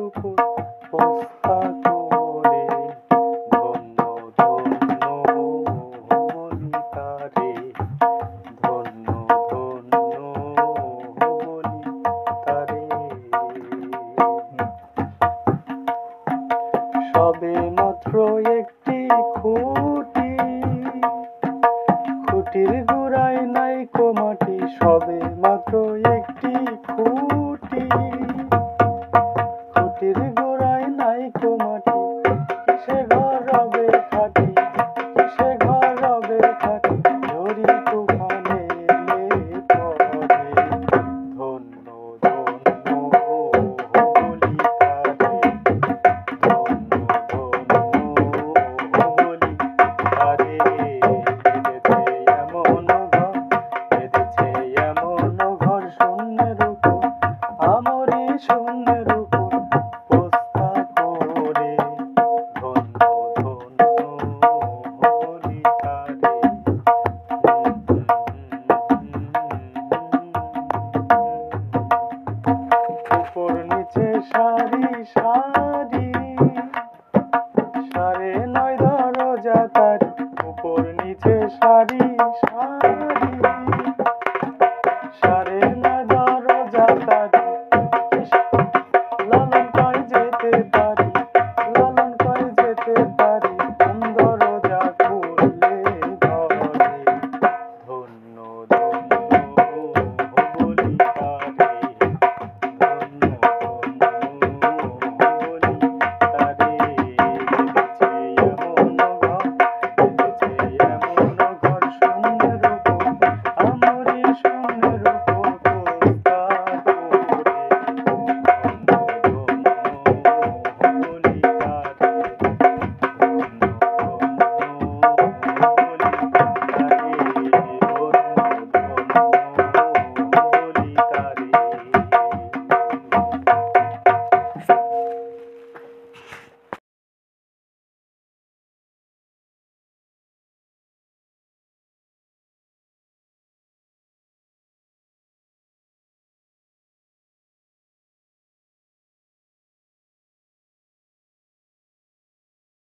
উপর পোস্তা করে ধন্য ধন্য বলি তারে, ধন্য ধন্য বলি তারে। সবে মাত্র একটি খুঁটি, খুঁটির গোড়ায় নাইকো মাটি, সবে মাত্র একটি খুঁটি, খুঁটির গোড়ায় নাইকো মাটি, কিসে ঘর হবে খাটি, কিসে ঘর হবে খাটি, ঝড়ি তুফানে এলে পরে ধন্য ধন্য বলি তারে, ধন্য ধন্য বলি তারে। বেঁধেছে এমন ঘর শূন্যের উপর, আমরি শূন্যের উপর পোস্তা করে ধন্য ধন্য বলি তারে। উপর নিচে সারি সারি